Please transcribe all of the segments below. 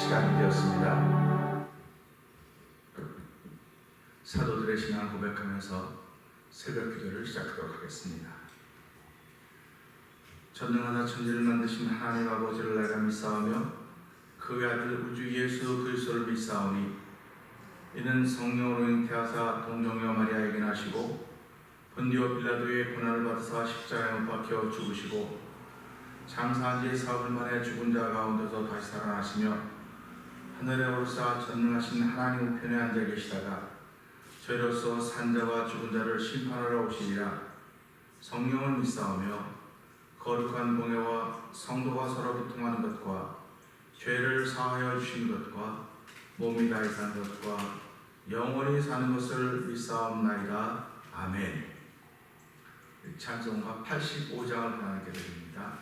시간이 되었습니다. 사도들의 신앙을 고백하면서 새벽 기도를 시작하도록 하겠습니다. 전능하사 천지를 만드신 하나님 아버지를 내가 믿사오며 그 아들 우주 예수 그리스도를 믿사오니 이는 성령으로 잉태하사 동정녀 마리아에게 나시고 본디오 빌라도의 고난을 받으사 십자가에 못 박혀 죽으시고 장사한 지 사흘 만에 죽은 자 가운데서 다시 살아나시며 하늘에 오르사 전능하신 하나님 우편에 앉아 계시다가 저희로서 산자와 죽은 자를 심판하러 오시리라. 성령을 믿사오며 거룩한 공예와 성도가 서로 교통하는 것과 죄를 사하여 주신 것과 몸이 다히 사는 것과 영원히 사는 것을 믿사옵나이다. 아멘. 찬송가 85장을 하나님께 드립니다.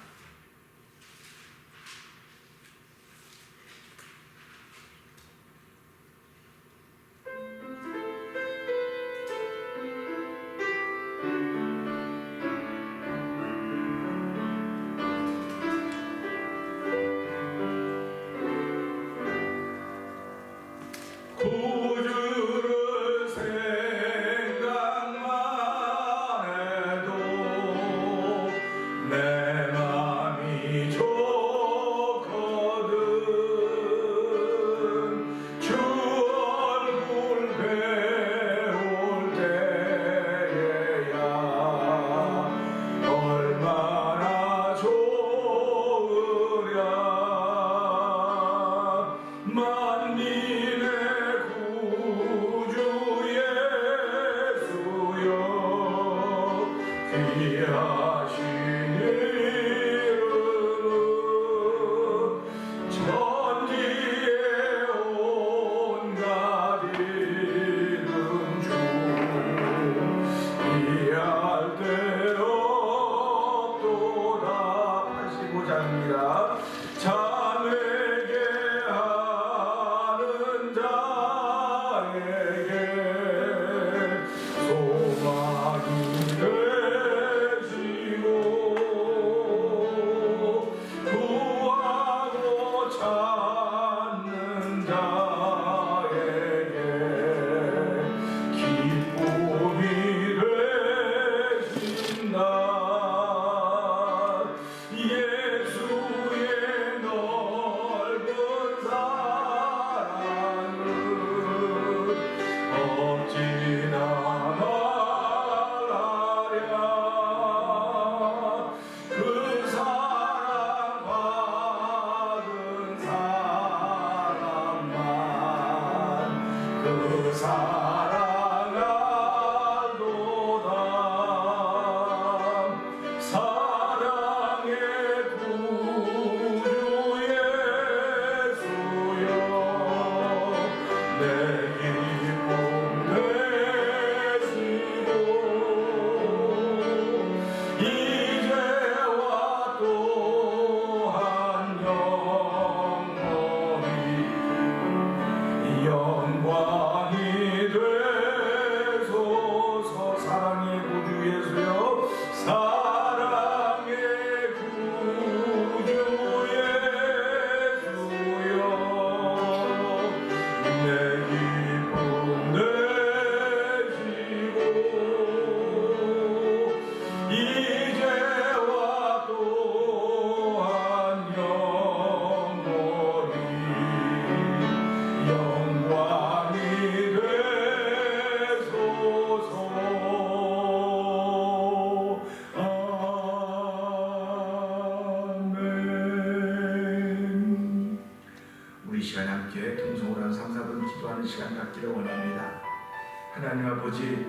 하나님 아버지,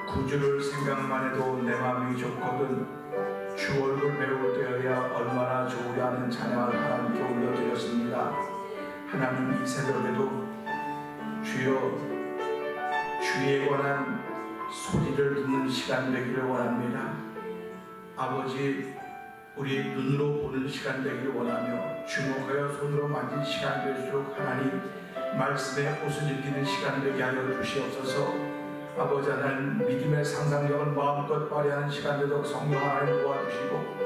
구주를 생각만 해도 내 마음이 좋거든 주 얼굴 배울 때여야 얼마나 좋으려는 찬양을 하나님께 올려드렸습니다. 하나님, 이 새벽에도 주여 주에 관한 소리를 듣는 시간 되기를 원합니다. 아버지, 우리 눈으로 보는 시간 되기를 원하며 주목하여 손으로 만진 시간 될수록 하나님 말씀에 옷을 입히는 시간 되게 하여 주시옵소서. 아버지 하나님, 믿음의 상상력을 마음껏 발휘하는 시간 되도록 성령 하나님 도와주시고,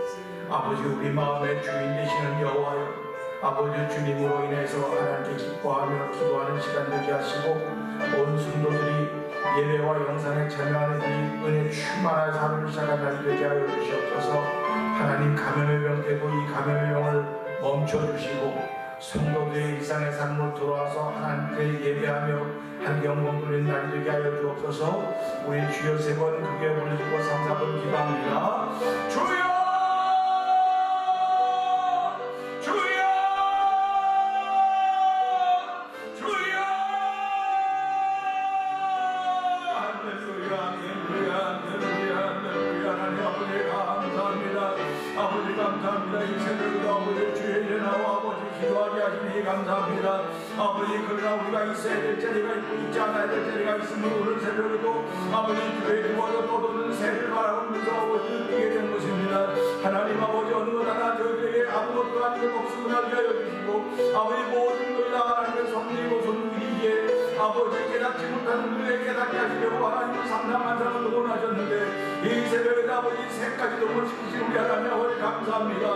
아버지 우리 마음의 주인 되시는 여호와여, 아버지 주님으로 인해서 하나님께 기뻐하며 기도하는 시간 되게 하시고 온 성도들이 예배와 영상에 참여하는 이 은혜 충만한 삶을 시작한 날이 되게 하여 주시옵소서. 하나님 감염의 병 되고 이 감염의 병을 멈춰주시고 성도들의 일상의 삶으로 돌아와서 하나님께 예배하며 한 영광 돌리는 날이 되게 하여 주옵소서. 우리 주여 세 번 크게 부르시고 3, 4번 기도합니다. 주여! 감사합니다. 이 새벽에도 아버지 주의 일에 나와 아버지 기도하게 하시니 감사합니다. 아버지 그러나 우리가 있어야 될 자리가 있고 있지 않아야 될 자리가 있으므로 오늘 새벽에도 아버지 교회 두어서 떠도는 새를 바라보면서 아버지를 누리게 된 것입니다. 하나님 아버지 어느 것 하나 저희에게 아무것도 아닌 것 없음을 알게 하여 주시고 아버지 모든 것이 다 하나님의 섭리고 손길이기에 아버지 깨닫지 못하는 우리에게 깨닫게 하시려고 하나님은 상당한 사람을 원하셨는데 이 새벽에 아버지 새까지도 못 지키신 우리 하나님 아버지 감사합니다.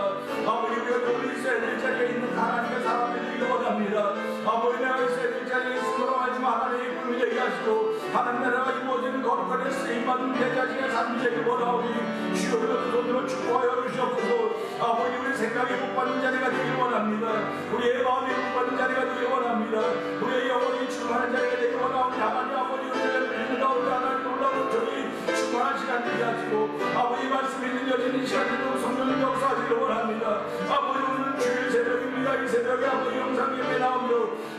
아버지 우리가 늘 있어야 될 자리에 있는 하나님의 사람이 되기를 원합니다. 아버지 내가 있어야 될 자리에 있으므로 하지만 하나님의 꿈이 되게 하시고 하나님 나라가 이루어지는 거룩한 쓰임받는 내 자신의 삶이 되길 원하오니 주여 그것도 손으로 축복하여 주시옵소서. 아버지 우리 생각이 못 받는 자리가 되길 원합니다. 우리의 마음이 못 받는 자리가 되길 원합니다. 우리의 영혼이 충만한 자리가 되길 원하오니 하나님 아버지 우리를 믿는 가운데 하나님 놀라운 저희 충만한 시간 되게 하시고 아버지 말씀이 들려지는 시간에도 성령의 역사하시길 원합니다. 아버지 오늘 주일 새벽입니다. 이 새벽에 아버지 영상 예배 나오며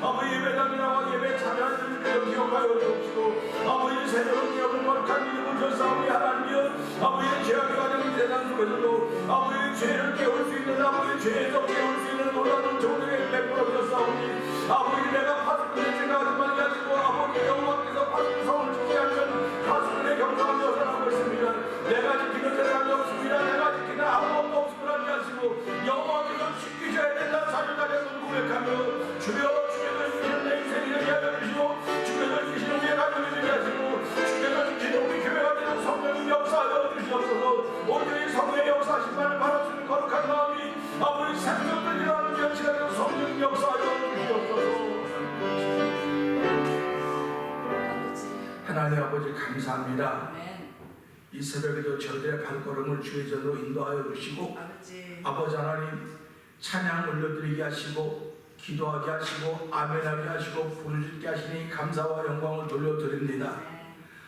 아버지 예배당에 나와 예배 참여하는 그 기억하여 주옵시고 아버지 새벽은 기억을 거룩한 이름을 주사오니 하나님이여 아버지 죄악의 가정인 세상 속에서도 아버지 죄를 깨울 수 있는 아버지 죄에서 깨울 수 있는 놀라운 종들에게 베풀어 주셨사오니 아버지 내가 파수꾼의 생각하지 말게 하시고 아버지 여호와께서 파수꾼 성을 지키게 하면 파수꾼의 경성을 여전하고 있습니다. 내가 지키는 세상이 없습니다. 내가 지키는 아무것도 없음을 알게 하시고 여호와께서 지키셔야 된다는 사실을 다시 고백하며 주여 주께서 지키는 내 인생이 되게 하여 주시고 주께서 지키시는 우리의 가정이 되게 하시고 주께서 지키는 우리 교회가 되는 성령의 역사하여 주시옵소서. 오늘 성령의 역사하심만을 바라시는 거룩한 마음이 아버지 생명들이라는 견시하여 성령의 역사하여 주시옵소서. 하나님 아버지 감사합니다. 이 새벽에도 저들의 발걸음을 주의 전으로 인도하여 주시고 아버지 하나님 찬양 올려드리게 하시고 기도하게 하시고 아멘하게 하시고 부르짖게 하시니 감사와 영광을 돌려드립니다.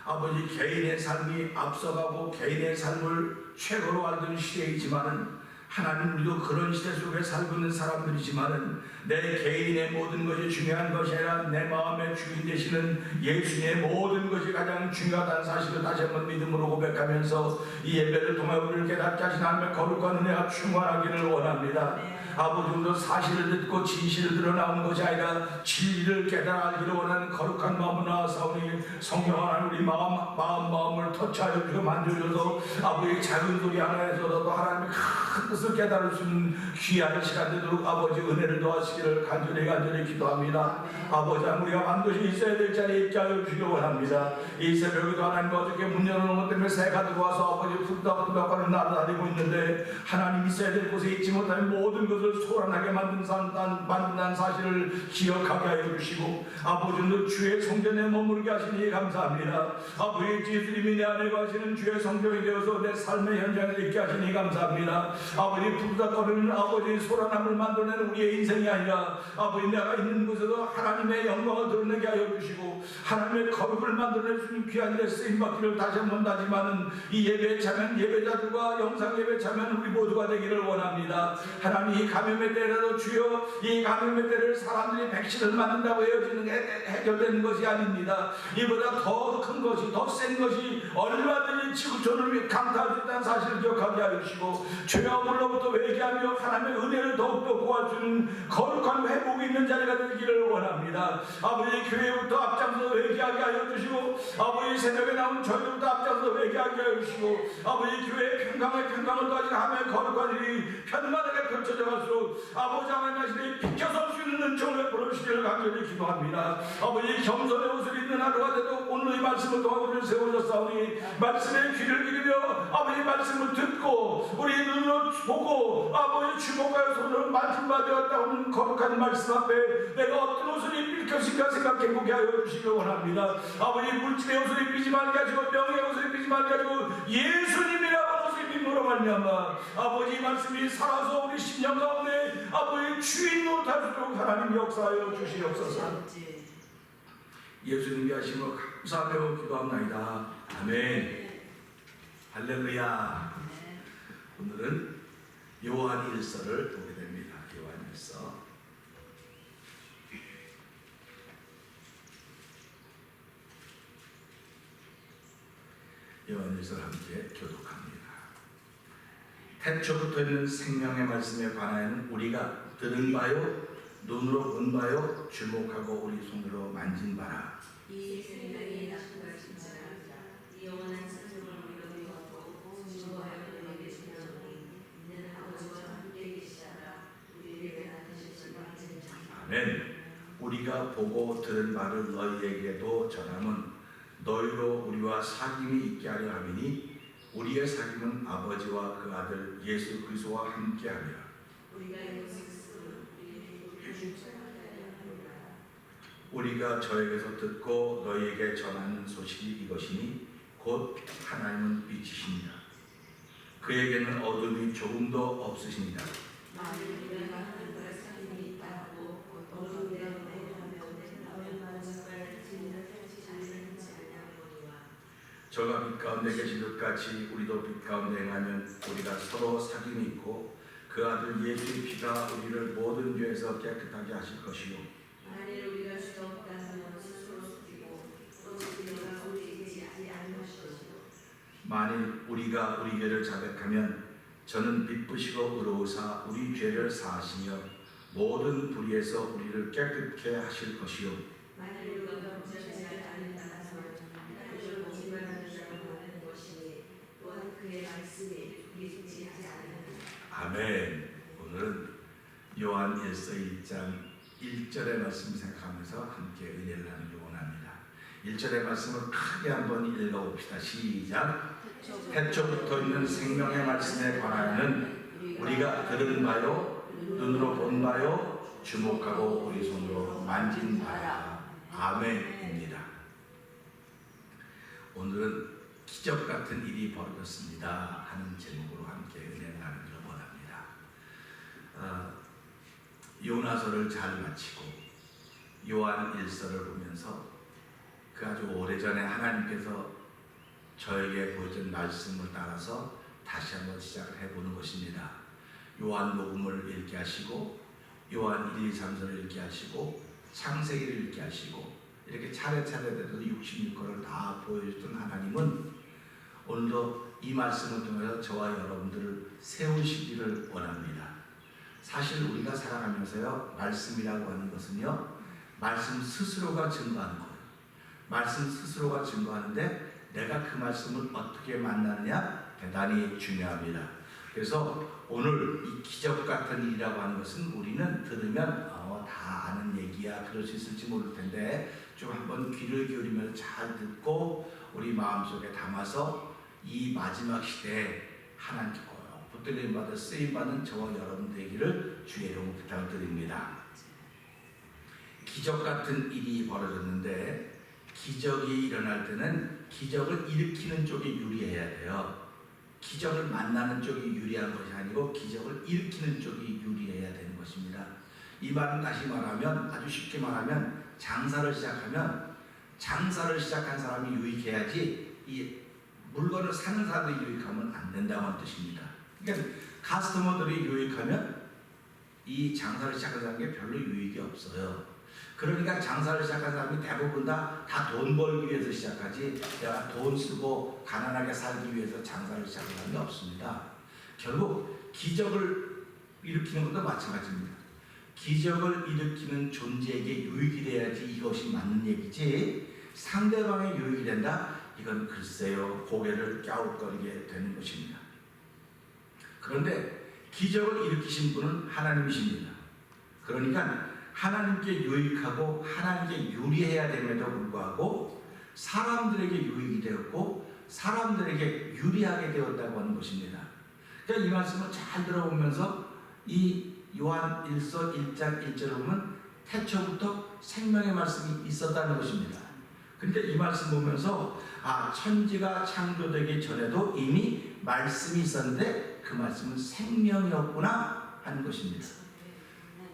아버지 개인의 삶이 앞서가고 개인의 삶을 최고로 알던 시대이지만은 하나님 우리도 그런 시대 속에 살고 있는 사람들이지만은 내 개인의 모든 것이 중요한 것이 아니라 내 마음의 주인 되시는 예수님의 모든 것이 가장 중요하다는 사실을 다시 한번 믿음으로 고백하면서 이 예배를 통해 우리를 깨닫게 하신 하나님의 거룩한 은혜가 충만하기를 원합니다. 아버지 오늘도 사실을 듣고 진실을 드러나온 것이 아니라 진리를 깨달아 알기를 원하는 거룩한 마음을 나아사오니 성령 하나님 우리 마음을 터치하여 주고 만져줘서 아버지의 작은 소리 하나에서도 하나님의 큰 뜻을 깨달을 수 있는 귀한 시간 되도록 아버지 은혜를 도와주시기를 간절히 기도합니다. 아버지 우리가 반드시 있어야 될 자리에 있게 하여 주시기 원합니다. 이 새벽에도 하나님 어저께 문 열어놓은 것 때문에 새가 들어와서 아버지 푸덕푸덕하는 날아다니고 있는데 하나님 있어야 될 곳에 있지 못하는 모든 것을 소란하게 만든다는 사실을 기억하게 하여 주시고 아버지 오늘 주의 성전에 머무르게 하시니 감사합니다. 아버지 예수님이 내 안에 거하시는 주의 성전이 되어서 내 삶의 현장에 있게 하시니 감사합니다. 아버지 부르닥거리는 아버지 소란함을 만들어내는 우리의 인생이 아니라 아버지 내가 있는 곳에서 하나님의 영광을 드러내게 하여 주시고 하나님의 거룩을 만들어낼 수 있는 귀한 일에 쓰임받기를 다시 한번 다짐하는 이 예배에 참여한 예배자들과 영상 예배에 참여하는 우리 모두가 되기를 원합니다. 하나님 이 감염의 때라도 주여 이 감염의 때를 사람들이 백신을 맞는다고 해결되는 것이 아닙니다. 이보다 더 큰 것이 더 센 것이 얼마든지 지구촌을 강타할 수 있다는 사실을 기억하게 하여 주시고 죄악으로부터 회개하며 하나님의 은혜를 더욱더 구할 수 있는 거룩한 회복이 있는 자리가 되기를 원합니다. 아버지 교회부터 앞장서 회개하게 하여 주시고 아버지 새벽에 나온 저희부터 앞장서 회개하게 하여 주시고 아버지 교회의 평강을 가진 하나님의 거룩한 일이 편만하게 펼쳐져 갈수록 아버지 하나님 하시니 비켜설 수 있는 은총을 베풀어 주시기를 간절히 기도합니다. 아버지 겸손의 옷을 입는 하루가 되도록 오늘의 말씀을 통하여 우리를 세우셨사오니 말씀에 귀를 기르며 아버지 말씀을 듣고 우리 눈으로 보고 아버지 주목하여 손으로 만짐받았다 오는 거룩한 말씀 앞에 내가 어떤 옷을 입을 것인가 생각해보게 하여 주시기 원합니다. 아버지 물질의 옷을 입히지 말게 하시고 명예의 옷을 입히지 말게 하시고 예수님이라고 옷을 입힘으로 말미암아 아버지 말씀이 살아서 우리 심령 가운데 아버지 주인 노릇할 수 있도록 하나님 역사하여 주시옵소서. 예수님이 하심을 감사하며 기도합나이다. 아멘. 할렐루야. 오늘은 요한 1서를 보게 됩니다. 요한 1서. 요한 1서를 함께 교독합니다. 태초부터 있는 생명의 말씀에 관하여는 우리가 들은 바요 눈으로 본 바요 주목하고 우리 손으로 만진 바라. 이 생명이 나쁜 말씀이라 이 영원한 생명을 우리가 얻고 증거하여 너희에게 주노니 이는 아버지와 함께 계시다가 우리에게 나타내신 말씀을 아멘. 우리가 보고 들은 바를 너희에게도 전함은 너희로 우리와 사귐이 있게 하려 함이니 우리의 사귐은 아버지와 그 아들 예수 그리스도와 함께하리라. 우리가 이것을 쓰면 우리가 저에게서 듣고 너희에게 전하는 소식이 이것이니 곧 하나님은 빛이시니라. 그에게는 어둠이 조금도 없으시니라. 만일 우리가 하나님과 사귐이 있다 하고 어둠 때문에 하면 말씀을 진리를 펼치지 않냐거니와 저가 빛 가운데 계신 것 같이 우리도 빛 가운데 행하면 우리가 서로 사귐이 있고 그 아들 예수의 피가 우리를 모든 죄에서 깨끗하게 하실 것이요 만일 우리가 죄 없다 하면 스스로 숨기고 또 우리가 우리에게 있지 않을 것이요 만일 우리가 우리 죄를 자백하면 저는 빛부시고 의로우사 우리 죄를 사하시며 모든 불의에서 우리를 깨끗게 하실 것이요 만일 우리가 범죄하지 않는다 하면 하나님을 거짓말하는 자라고 하는 것이니 또한 그의 말씀이 믿지 않는 아멘. 오늘은 요한 1서 1장 1절의 말씀 생각하면서 함께 은혜를 나누기 원합니다. 1절의 말씀을 크게 한번 읽어봅시다. 시작. 태초부터 있는 생명의 말씀에 관하여는 우리가 들은 바요 눈으로 본 바요 주목하고 우리 손으로 만진 바라. 아멘입니다. 오늘은 기적 같은 일이 벌어졌습니다 하는 제목으로 함께 은혜를 나누기를 원합니다. 요나서를 잘 마치고 요한 1서를 보면서 그 아주 오래전에 하나님께서 저에게 보여준 말씀을 따라서 다시 한번 시작을 해보는 것입니다. 요한복음을 읽게 하시고 요한 1, 2, 3서를 읽게 하시고 창세기를 읽게 하시고 이렇게 차례차례 돼서 66권을 다 보여줬던 하나님은 오늘도 이 말씀을 통해서 저와 여러분들을 세우시기를 원합니다. 사실 우리가 살아가면서요 말씀이라고 하는 것은요 말씀 스스로가 증거하는 거예요. 말씀 스스로가 증거하는데 내가 그 말씀을 어떻게 만나느냐 대단히 중요합니다. 그래서 오늘 이 기적 같은 일이라고 하는 것은 우리는 들으면 다 아는 얘기야 그럴 수 있을지 모를 텐데 좀 한번 귀를 기울이면서 잘 듣고 우리 마음속에 담아서 이 마지막 시대에 하나님께 꼭 붙들림 받아 쓰임 받는 저와 여러분 되기를 주의 이름으로 부탁을 드립니다. 기적 같은 일이 벌어졌는데 기적이 일어날 때는 기적을 일으키는 쪽이 유리해야 돼요. 기적을 만나는 쪽이 유리한 것이 아니고 기적을 일으키는 쪽이 유리해야 되는 것입니다. 이 말은 다시 말하면 아주 쉽게 말하면 장사를 시작하면 장사를 시작한 사람이 유익해야지 이 물건을 사는 사람이 유익하면 안 된다는 뜻입니다. 그러니까 카스터머들이 유익하면 이 장사를 시작한 사람에게 별로 유익이 없어요. 그러니까 장사를 시작한 사람이 대부분 다 돈 벌기 위해서 시작하지 내가 돈 쓰고 가난하게 살기 위해서 장사를 시작한 사람이 없습니다. 결국 기적을 일으키는 것도 마찬가지입니다. 기적을 일으키는 존재에게 유익이 돼야지 이것이 맞는 얘기지 상대방의 유익이 된다? 이건 글쎄요 고개를 갸웃거리게 되는 것입니다. 그런데 기적을 일으키신 분은 하나님이십니다. 그러니까 하나님께 유익하고 하나님께 유리해야 됨에도 불구하고 사람들에게 유익이 되었고 사람들에게 유리하게 되었다고 하는 것입니다. 그러니까 이 말씀을 잘 들어보면서 이 요한 1서 1장 1절을 보면 태초부터 생명의 말씀이 있었다는 것입니다. 그러니까 이 말씀 보면서 천지가 창조되기 전에도 이미 말씀이 있었는데 그 말씀은 생명이었구나 하는 것입니다.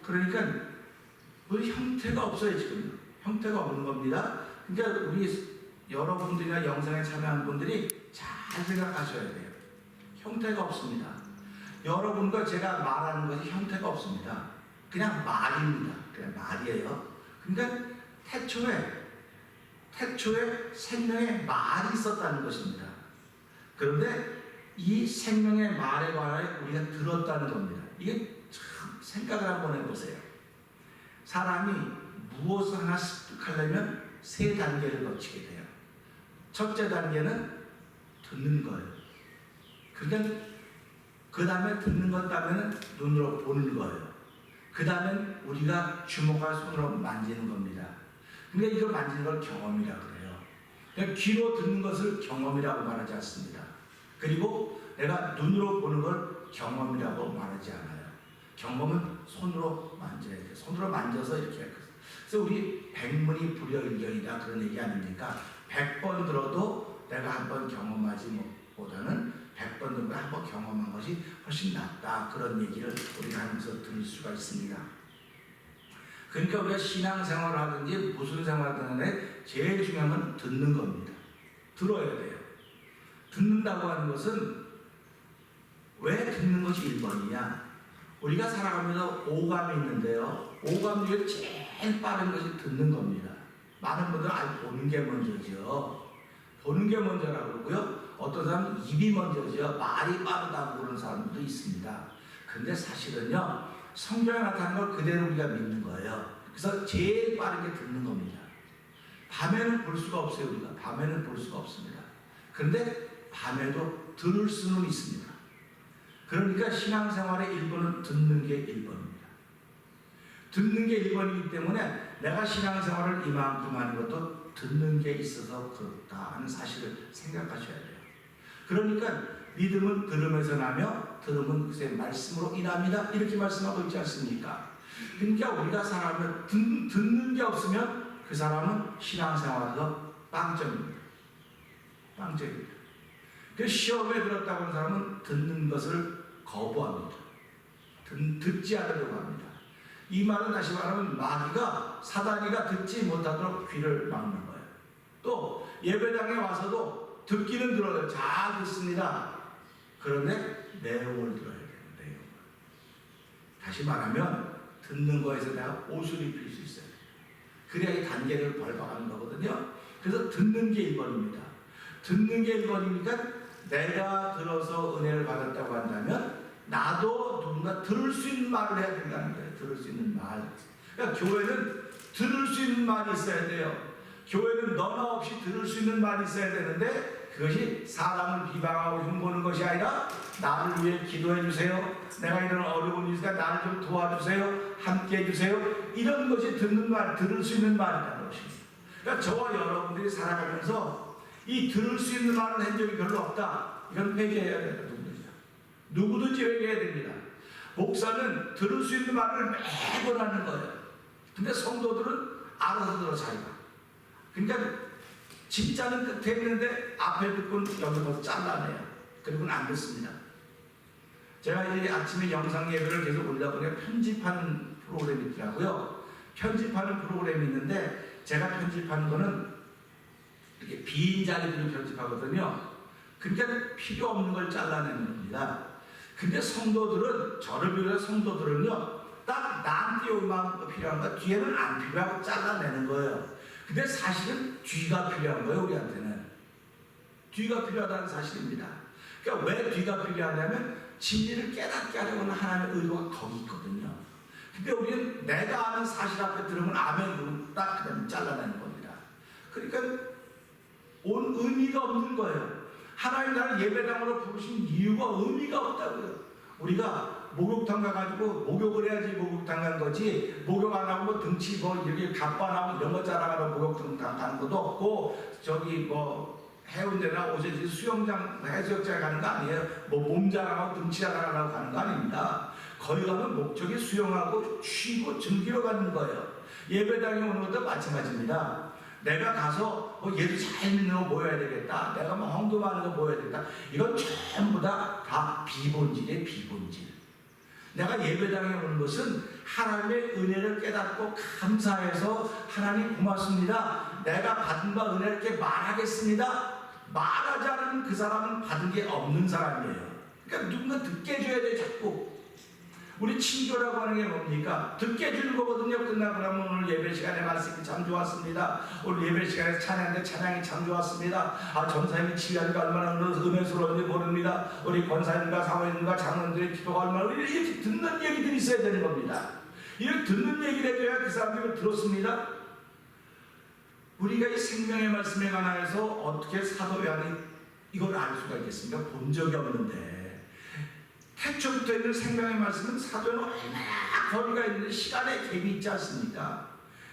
그러니까 우리 형태가 없어요. 지금 형태가 없는 겁니다. 그러니까 우리 여러분들이나 영상에 참여하는 분들이 잘 생각하셔야 돼요. 형태가 없습니다. 여러분과 제가 말하는 것이 형태가 없습니다. 그냥 말입니다. 그냥 말이에요. 그러니까 태초에 생명의 말이 있었다는 것입니다. 그런데 이 생명의 말에 관하여 우리가 들었다는 겁니다. 이게 참 생각을 한번 해보세요. 사람이 무엇을 하나 습득하려면 세 단계를 거치게 돼요. 첫째 단계는 듣는 거예요. 그러니까 그 다음에 듣는 것 다음에는 눈으로 보는 거예요. 그 다음엔 우리가 주먹할 손으로 만지는 겁니다. 그러니까 이걸 만지는 걸 경험이라고 그래요. 그러니까 귀로 듣는 것을 경험이라고 말하지 않습니다. 그리고 내가 눈으로 보는 걸 경험이라고 말하지 않아요. 경험은 손으로 만져야 돼요. 손으로 만져서 이렇게 할 거예요. 그래서 우리 백문이 불여일견이다 그런 얘기 아닙니까? 100번 들어도 내가 한번 경험하지 보다는 100번 들고 한번 경험한 것이 훨씬 낫다 그런 얘기를 우리가 하면서 들을 수가 있습니다. 그러니까 우리가 신앙생활을 하든지 무슨 생활을 하든지 제일 중요한 건 듣는 겁니다. 들어야 돼요. 듣는다고 하는 것은 왜 듣는 것이 1번이냐? 우리가 살아가면서 오감이 있는데요. 오감 중에 제일 빠른 것이 듣는 겁니다. 많은 분들은 보는 게 먼저죠. 보는 게 먼저라고 그러고요. 어떤 사람은 입이 먼저죠. 말이 빠르다고 그러는 사람도 있습니다. 근데 사실은요. 성경에 나타난 걸 그대로 우리가 믿는 거예요. 그래서 제일 빠르게 듣는 겁니다. 밤에는 볼 수가 없어요. 우리가 밤에는 볼 수가 없습니다. 그런데 밤에도 들을 수는 있습니다. 그러니까 신앙생활의 1번은 듣는 게 1번입니다. 듣는 게 1번이기 때문에 내가 신앙생활을 이만큼 하는 것도 듣는 게 있어서 그렇다 하는 사실을 생각하셔야 돼요. 그러니까 믿음은 들음에서 나며 들음은 그새 말씀으로 인합니다. 이렇게 말씀하고 있지 않습니까? 그러니까 우리가 사람을 듣는 게 없으면 그 사람은 신앙생활에서 빵점입니다. 빵점입니다. 그 시험에 들었다고 하는 사람은 듣는 것을 거부합니다. 듣지 않으려고 합니다. 이 말은 다시 말하면 마귀가 사단이가 듣지 못하도록 귀를 막는 거예요. 또 예배당에 와서도 듣기는 들어요. 잘 듣습니다. 그런데 내용을 들어야 돼요. 내용을. 다시 말하면 듣는 거에서 내가 옷을 입힐 수 있어요. 그래야 이 단계를 밟아가는 거거든요. 그래서 듣는 게 1번입니다. 듣는 게 1번이니까 내가 들어서 은혜를 받았다고 한다면 나도 누군가 들을 수 있는 말을 해야 된다는 거예요. 들을 수 있는 말. 그러니까 교회는 들을 수 있는 말이 있어야 돼요. 교회는 너나 없이 들을 수 있는 말이 있어야 되는데 그것이 사람을 비방하고 흉보는 것이 아니라 나를 위해 기도해 주세요. 내가 이런 어려운 일이니까 나를 좀 도와주세요. 함께 해주세요. 이런 것이 듣는 말, 들을 수 있는 말이라는 것입니다. 그러니까 저와 여러분들이 살아가면서 이 들을 수 있는 말을 한 적이 별로 없다. 이건 회개해야 된다. 누구든지 회개해야 됩니다. 목사는 들을 수 있는 말을 매번 하는 거예요. 근데 성도들은 알아서 들어 자기가. 그러니까 진짜는 끝에 있는데 앞에 듣고 여기서 잘라내요. 그리고는 안 듣습니다. 제가 이제 아침에 영상 예배를 계속 올려보니까 편집하는 프로그램이 있더라고요. 편집하는 프로그램이 있는데 제가 편집하는 거는 이렇게 빈 자리들을 편집하거든요. 그러니까 필요 없는 걸 잘라내는 겁니다. 근데 성도들은, 저를 비롯한 성도들은요, 딱 나한테 요만큼 필요한 거 뒤에는 안 필요하고 잘라내는 거예요. 근데 사실은 뒤가 필요한 거예요, 우리한테는. 뒤가 필요하다는 사실입니다. 그러니까 왜 뒤가 필요하냐면 진리를 깨닫게 하려는 하나님의 의도가 거기 있거든요. 근데 우리는 내가 아는 사실 앞에 들으면 아멘, 딱 그냥 잘라내는 겁니다. 그러니까 온 의미가 없는 거예요. 하나님 나를 예배당으로 부르신 이유가 의미가 없다고요. 우리가 목욕탕 가가지고 목욕을 해야지 목욕탕 간 거지, 목욕 안 하고 뭐 등치 뭐 이렇게 갑반하고 이런 거 자랑하러 목욕탕 가는 것도 없고, 저기 뭐 해운대나 오제지 수영장 해수욕장 가는 거 아니에요. 뭐 몸 자랑하고 등치 자랑하러 가는 거 아닙니다. 거기 가면 목적이 수영하고 쉬고 즐기러 가는 거예요. 예배당에 오는 것도 마찬가지입니다. 내가 가서 뭐 예수 잘 믿는 거 모여야 되겠다, 내가 뭐 헌금하는 거 모여야 되겠다, 이건 전부 다 비본질이에요. 비본질. 내가 예배당에 오는 것은 하나님의 은혜를 깨닫고 감사해서 하나님 고맙습니다, 내가 받은 바 은혜를 이렇게 말하겠습니다. 말하지 않으면 그 사람은 받은 게 없는 사람이에요. 그러니까 누군가 듣게 해줘야 돼. 자꾸 우리 친교라고 하는 게 뭡니까? 듣게 해주는 거거든요. 끝나고 나면 오늘 예배 시간에 말씀이 참 좋았습니다, 오늘 예배 시간에 찬양인데 찬양이 참 좋았습니다, 전사님이 치유하니까 얼마나 은혜스러운지 모릅니다, 우리 권사님과 사모님과 장로님들의 기도가 얼마나, 이렇게 듣는 얘기들이 있어야 되는 겁니다. 이렇게 듣는 얘기를 해줘야 그 사람들이 들었습니다. 우리가 이 생명의 말씀에 관하여서 어떻게 사도 요한이 이걸 알 수가 있겠습니까? 본 적이 없는데, 태초부터 있는 생명의 말씀은 사도는 얼마나 거리가 있는데 시간의 갭이 있지 않습니까?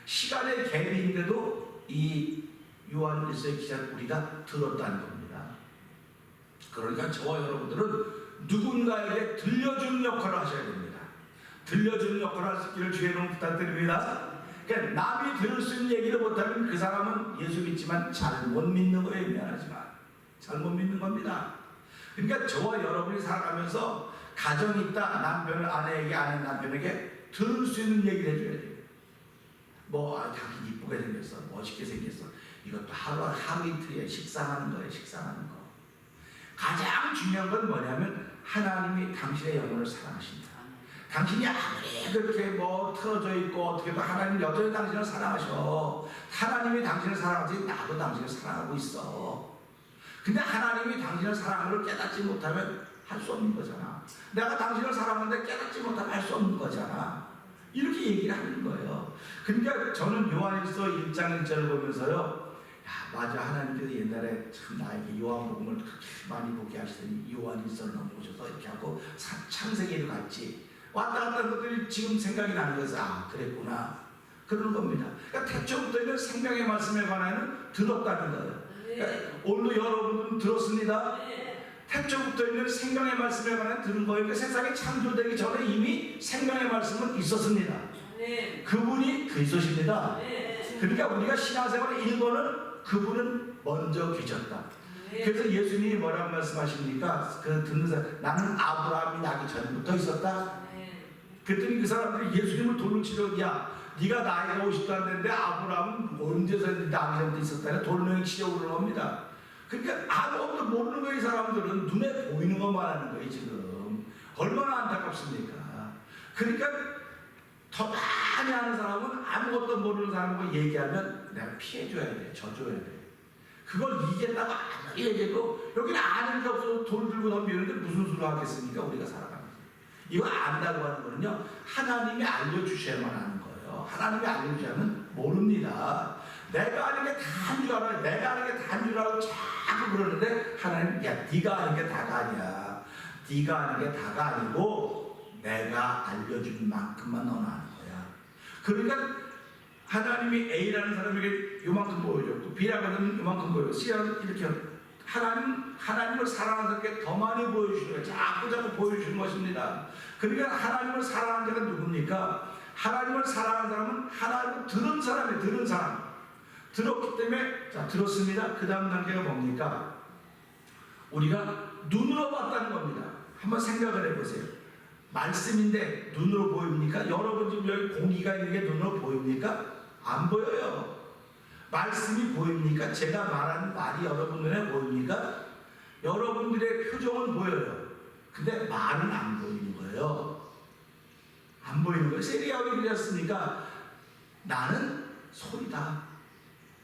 시간의 갭이 있는데도 이 요한일서의 기자를 우리가 들었다는 겁니다. 그러니까 저와 여러분들은 누군가에게 들려주는 역할을 하셔야 됩니다. 들려주는 역할을 하시기를 주의 이름으로 부탁드립니다. 그러니까 남이 들을 수 있는 얘기를 못하면 그 사람은 예수 믿지만 잘못 믿는 거예요. 미안하지만 잘못 믿는 겁니다. 그러니까 저와 여러분이 살아가면서 가정이 있다, 남편을 아내에게, 아내 남편에게 들을 수 있는 얘기를 해줘야 돼요. 뭐 당신 이쁘게 생겼어, 멋있게 생겼어, 이것도 하루 이틀에 식상하는 거예요. 식상하는 거. 가장 중요한 건 뭐냐면 하나님이 당신의 영혼을 사랑하신다. 당신이 아무리 그렇게 뭐 틀어져 있고 어떻게 해도 하나님 여전히 당신을 사랑하셔. 하나님이 당신을 사랑하지 나도 당신을 사랑하고 있어. 근데 하나님이 당신을 사랑하는 걸 깨닫지 못하면 할 수 없는 거잖아. 내가 당신을 사랑하는데 깨닫지 못하면 할 수 없는 거잖아. 이렇게 얘기를 하는 거예요. 그러니까 저는 요한일서 1장 1절을 보면서요, 야 맞아, 하나님께서 옛날에 참 나에게 요한복음을 그렇게 많이 보게 하시더니 요한일서를 넘어오셔서 이렇게 하고 창세기를 갔지, 왔다 갔다 한 것들이 지금 생각이 나는 거죠. 아 그랬구나, 그런 겁니다. 그러니까 태초부터 있는 생명의 말씀에 관하여는 들었다는 거예요. 그러니까 오늘도 여러분들은 들었습니다. 태초부터 있는 생명의 말씀에 관해 들은 거예요. 그러니까 세상이 창조되기 전에 이미 생명의 말씀은 있었습니다. 그분이 그리스도십니다. 그러니까 우리가 신앙생활의 1번은 그분은 먼저 계셨다. 그래서 예수님이 뭐라고 말씀하십니까? 그 듣는 사람, 나는 아브라함이 나기 전부터 있었다. 그랬더니 그 사람들이 예수님을 돌로 치려, 야 네가 나이가 50도 안 됐는데 아브라함은 언제서 나기 전부터 있었다. 돌멩이 치려고 그러는 겁니다. 그러니까 아무것도 모르는 거예요. 이 사람들은 눈에 보이는 것만 하는 거예요. 지금 얼마나 안타깝습니까? 그러니까 더 많이 아는 사람은 아무것도 모르는 사람하고 얘기하면 내가 피해줘야 돼, 져줘야 돼. 그걸 이겼다고 아무리 얘기해도 여기는 아는 게 없어서 돌 들고 덤비는데 무슨 수로 하겠습니까? 우리가 살아가면서. 이거 안다고 하는 거는요, 하나님이 알려주셔야만 하는 거예요. 하나님이 알려주시면 모릅니다. 내가 아는 게 다인 줄 알아요. 내가 아는 게 다인 줄 알고 자꾸 그러는데 하나님, 야 네가 아는 게 다가 아니야. 네가 아는 게 다가 아니고 내가 알려준 만큼만 너는 아는 거야. 그러니까 하나님이 A라는 사람에게 요만큼 보여줬고 B라고 하면 요만큼 보여줬고 C라는 이렇게 하나님을 사랑하는 사람에게 더 많이 보여주시는 거예요. 자꾸 보여주시는 것입니다. 그러니까 하나님을 사랑하는 자가 누굽니까? 하나님을 사랑하는 사람은 하나님을 들은 사람이에요. 들은 사람. 들었기 때문에, 자, 들었습니다. 그 다음 단계가 뭡니까? 우리가 눈으로 봤다는 겁니다. 한번 생각을 해보세요. 말씀인데 눈으로 보입니까? 여러분 지금 여기 공기가 있는 게 눈으로 보입니까? 안 보여요. 말씀이 보입니까? 제가 말하는 말이 여러분 눈에 보입니까? 여러분들의 표정은 보여요. 근데 말은 안 보이는 거예요. 안 보이는 거예요. 세리야가 그랬습니까? 나는 소리다.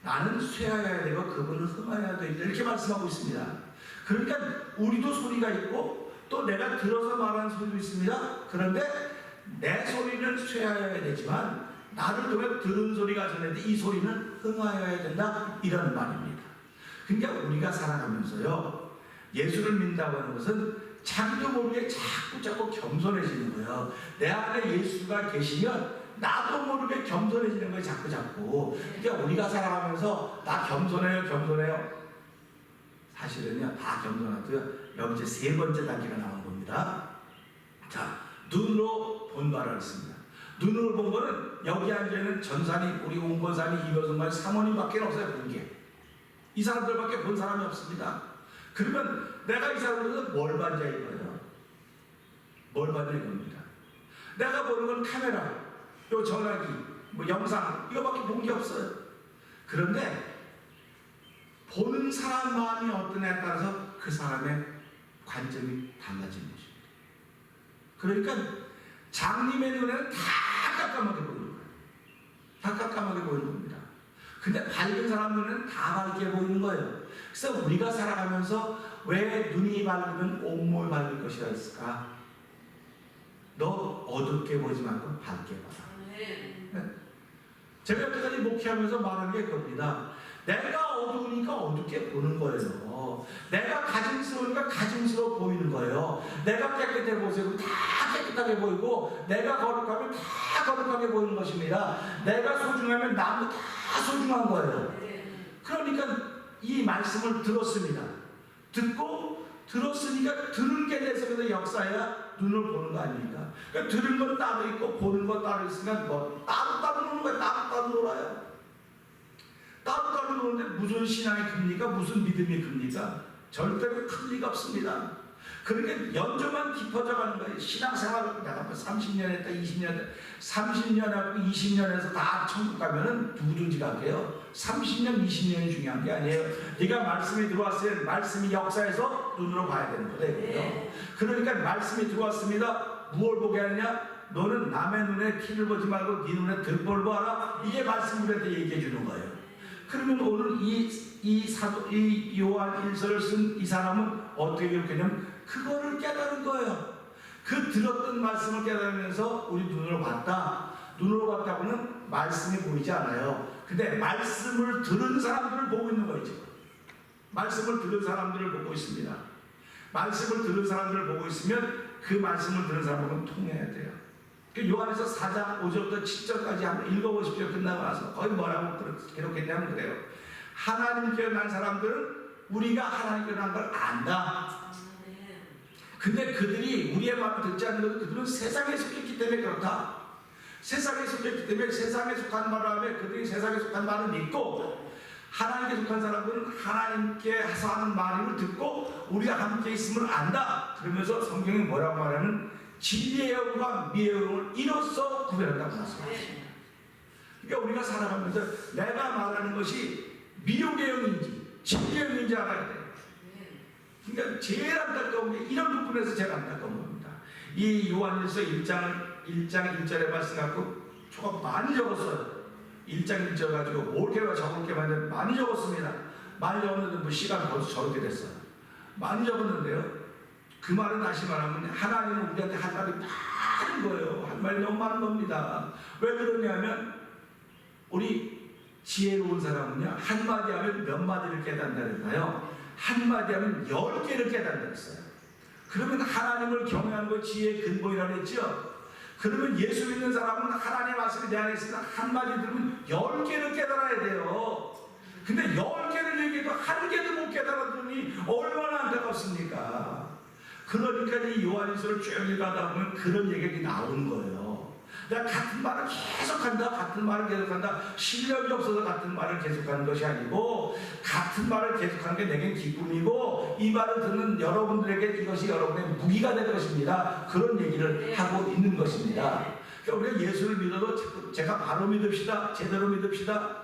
나는 쇠하여야 되고 그분은 흥하여야 된다. 이렇게 말씀하고 있습니다. 그러니까 우리도 소리가 있고 또 내가 들어서 말하는 소리도 있습니다. 그런데 내 소리는 쇠하여야 되지만 나를 통해 들은 소리가 전해도 이 소리는 흥하여야 된다. 이런 말입니다. 그러니까 우리가 살아가면서요, 예수를 믿는다고 하는 것은 자기도 모르게 자꾸 겸손해지는 거예요. 내 안에 예수가 계시면 나도 모르게 겸손해지는 거예요. 자꾸. 그러니까 우리가 살아가면서 나 겸손해요. 사실은요, 다 겸손하고요. 여기 이제 세 번째 단계가 나온 겁니다. 자, 눈으로 본 바를 했습니다. 눈으로 본 거는 여기 앉아있는 전사님, 우리 온건사님, 이거선사님, 사모님밖에 없어요. 본 게. 이 사람들밖에 본 사람이 없습니다. 그러면 내가 이 사람들에서 뭘 봤냐 이거예요. 뭘 봤냐 이겁니다. 내가 보는 건 카메라, 요 전화기, 뭐 영상 이거밖에 본 게 없어요. 그런데 보는 사람 마음이 어떠냐에 따라서 그 사람의 관점이 달라지는 것입니다. 그러니까 장님의 눈에는 다 깜깜하게 보이는 거예요. 다 깜깜하게 보이는 겁니다. 근데 밝은 사람 눈에는 다 밝게 보이는 거예요. 그래서 우리가 살아가면서 왜 눈이 밝으면 온몸이 밝을 것이라 했을까? 너 어둡게 보지 말고 밝게 봐라. 네? 제가 여태까지 목회하면서 말한 게 그겁니다. 내가 어두우니까 어둡게 보는 거예요. 내가 가증스러우니까 가증스러워 보이는 거예요. 내가 깨끗해 보세요. 다 깨끗하게 보이고, 내가 거룩하면 다 거룩하게 보이는 것입니다. 내가 소중하면 남도 다 소중한 거예요. 그러니까 이 말씀을 들었습니다. 듣고 들었으니까 들은 게 돼서 역사야 눈을 보는 거 아닙니까? 그러니까 들은 건 따로 있고 보는 건 따로 있으니까 뭐 따로 노는 거예요. 따로 놀아요. 따로 노는데 무슨 신앙이 큽니까? 무슨 믿음이 큽니까? 절대로 큰 리가 없습니다. 그러니까 연조만 깊어져 가는 거예요. 신앙생활을 내가 뭐 30년 했다, 20년 했다, 30년 하고 20년 해서 다 천국 가면은 누구든지 가게요. 30년, 20년이 중요한 게 아니에요. 네가 말씀이 들어왔어요. 말씀이 역사에서 눈으로 봐야 되는 거예요. 그러니까 말씀이 들어왔습니다. 무엇을 보게 하느냐? 너는 남의 눈에 티를 보지 말고 네 눈에 들보를 보아라. 이게 말씀 우리한테 얘기해 주는 거예요. 그러면 오늘 이 요한 1서를 쓴 이 사람은 어떻게 기록했냐면 그거를 깨달은 거예요. 그 들었던 말씀을 깨달으면서 우리 눈으로 봤다. 눈으로 봤다고는 말씀이 보이지 않아요. 근데 말씀을 들은 사람들을 보고 있는 거죠. 말씀을 들은 사람들을 보고 있습니다. 말씀을 들은 사람들을 보고 있으면 그 말씀을 들은 사람들은 통해야 돼요. 요한에서 4장 5절부터 7절까지 한번 읽어보십시오. 끝나고 나서 거의 뭐라고 기록했냐면 그래요. 하나님께 난 사람들은 우리가 하나님께 난 걸 안다. 근데 그들이 우리의 말을 듣지 않는 것은 그들은 세상에 속했기 때문에 그렇다. 세상에 속했기 때문에 세상에 속한 말을 하면 그들이 세상에 속한 말을 믿고, 하나님께 속한 사람들은 하나님께 하는 말을 듣고 우리가 함께 있음을 안다. 그러면서 성경이 뭐라고 말하면 진리의 영과 미의 영을 이로써 구별한다고 말씀하십니다. 그러니까 우리가 살아가면서 내가 말하는 것이 미혹의 영인지 진리의 영인지 알아야 돼요. 그러니까 제일 안타까운 게 이런 부분에서 제일 안타까운 겁니다. 이 요한일서 1장 1절의 말씀 갖고 조금 많이 적었어요. 1장 1절 가지고 옳게와 적을게 많이 적었습니다. 많이 적었는데 뭐 시간 벌써 저렇게 됐어요. 많이 적었는데요. 그 말은 다시 말하면 하나님은 우리한테 할 말이 많은 거예요. 할 말이 너무 많은 겁니다. 왜 그러냐면 우리 지혜로운 사람은요, 한마디 하면 몇 마디를 깨닫는다 그랬나요? 한마디 하면 10개를 깨닫는다 그랬어요. 그러면 하나님을 경외하는 거 지혜의 근본이라고 했죠. 그러면 예수 믿는 사람은 하나님의 말씀이 내 안에 있으면 한마디 들으면 10개를 깨달아야 돼요. 근데 10개를 얘기해도 한 개도 못 깨달았더니 얼마나 안타깝습니까? 그러니까 이 요한일서를 쭉 읽다 보면 그런 얘기가 나오는 거예요. 내가 같은 말을 계속한다, 같은 말을 계속한다. 실력이 없어서 같은 말을 계속하는 것이 아니고 같은 말을 계속하는 게 내겐 기쁨이고 이 말을 듣는 여러분들에게 이것이 여러분의 무기가 될 것입니다. 그런 얘기를 하고 있는 것입니다. 그러니까 우리가 예수를 믿어도 제가 바로 믿읍시다, 제대로 믿읍시다.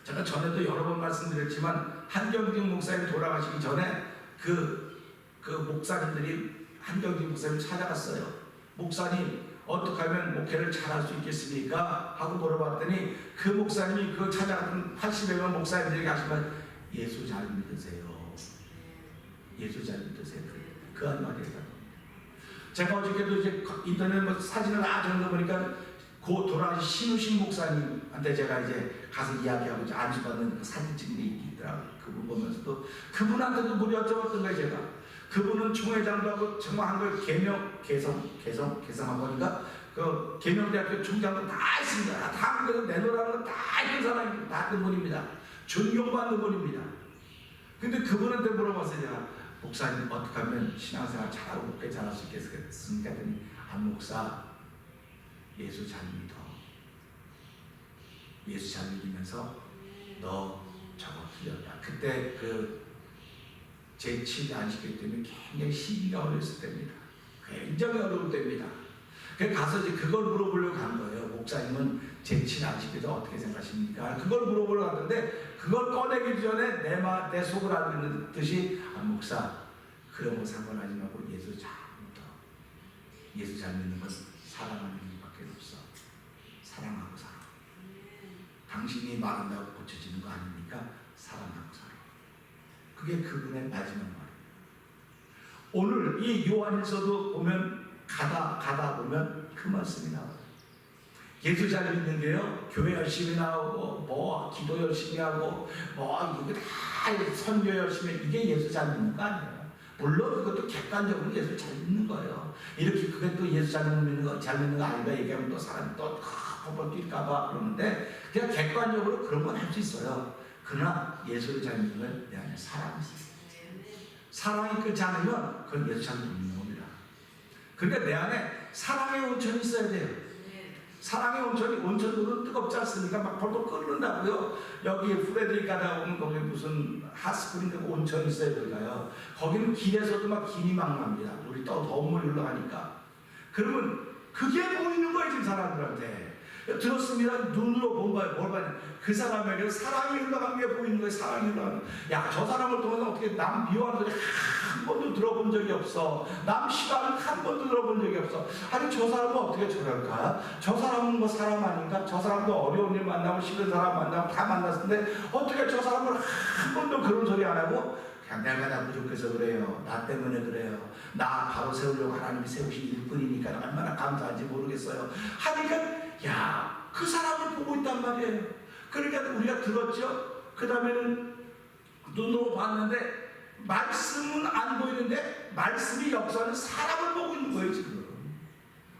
제가 전에도 여러 번 말씀드렸지만 한경직 목사님 돌아가시기 전에 그 목사님들이 한경직 목사님 찾아갔어요. 목사님 어떻게 하면 목회를 잘할 수 있겠습니까? 하고 물어봤더니 그 목사님이 그 찾아갔던 80여 명 목사님들에게 하시면 예수 잘 믿으세요. 예수 잘 믿으세요. 그 한 말이에요. 제가 어저께도 이제 인터넷 사진을 아주 보니까 그 돌아가신 신우신 목사님한테 제가 이제 가서 이야기하고 이제 안수받는 그 사진 찍는 게 있더라고요. 그분 보면서도 그분한테도 물이 여쭤봤던 거예요. 제가 그분은 총회장도 하고 정말 한걸 개성한 거니까 그 계명대학교 총장도 다 했습니다. 다 한국에서 내놓으라는 거 다 했던 사람입니다. 다 했던 분입니다. 존경받는 분입니다. 근데 그분한테 물어봤어요. 제가 목사님 어떻게 하면 신앙생활 잘하고 목회 잘할 수 있겠습니까? 했더니 안 목사 예수 잘 믿어. 예수 잘 믿으면서 너 저거 틀렸다. 그때 제 친구 안식기 때문에 굉장히 시기가 어려웠을 때입니다. 굉장히 어려울 때입니다. 그래서 가서 이제 그걸 물어보려고 간 거예요. 목사님은 제 친구 안식기에 어떻게 생각하십니까? 그걸 물어보려고 갔는데 그걸 꺼내기 전에 내 속을 알고 있는 듯이 목사 그런 거 상관하지 말고 예수 잘 믿어. 예수 잘 믿는 건 사랑하는 일밖에 없어. 사랑하고 살아. 당신이 말한다고 고쳐지는 거 아닙니까? 사랑하고 살아. 그게 그분의 마지막 말입니다. 오늘 이 요한일서도 보면 가다 보면 그 말씀이 나와요. 예수 잘 믿는 게요, 교회 열심히 나오고 기도 열심히 하고 이거 다 선교 열심히 이게 예수 잘 믿는 거 아니에요. 물론 그것도 객관적으로 예수 잘 믿는 거예요. 이렇게 그게 또 예수 잘 믿는 거 아닌가 얘기하면 또 사람이 또 펄펄 뛸까봐 그러는데 그냥 객관적으로 그런 건 할 수 있어요. 그러나 예수를 잘 믿는 건 내 안에 사랑이 있어요. 사랑이 끓지 않으면 그건 예수 잘 믿는 겁니다. 그러니까 내 안에 사랑의 온천이 있어야 돼요. 사랑의 온천으로 뜨겁지 않습니까? 막 벌벌 끓는다고요. 여기 프레드릭 가다 보면 거기 무슨 핫스프링 온천이 있어요. 거기가요. 거기는 길에서도 막 김이 막 납니다. 우리 또 더운 물이 흘러가니까. 그러면 그게 보이는 거예요, 지금 사람들한테. 들었습니다. 눈으로 본 거예요. 뭘 봐야 그 사람에게 사랑이 흘러간 게 보이는 거예요. 사랑이 흘러가는 거예요. 야, 저 사람을 통해서 어떻게 남 미워하는 소리 한 번도 들어본 적이 없어. 남 싫어하는 한 번도 들어본 적이 없어. 아니 저 사람은 어떻게 저럴까? 저 사람은 뭐 사람 아닌가? 저 사람도 어려운 일 만나고 싫은 사람 만나고 다 만났는데 어떻게 저 사람을 한 번도 그런 소리 안 하고 그냥 내가 다 부족해서 그래요. 나 때문에 그래요. 나 바로 세우려고 하나님이 세우신 일뿐이니까 얼마나 감사한지 모르겠어요. 하니까 야, 그 사람을 보고 있단 말이에요. 그러니까 우리가 들었죠. 그 다음에는 눈으로 봤는데 말씀은 안 보이는데 말씀이 역사하는 사람을 보고 있는 거예요. 지금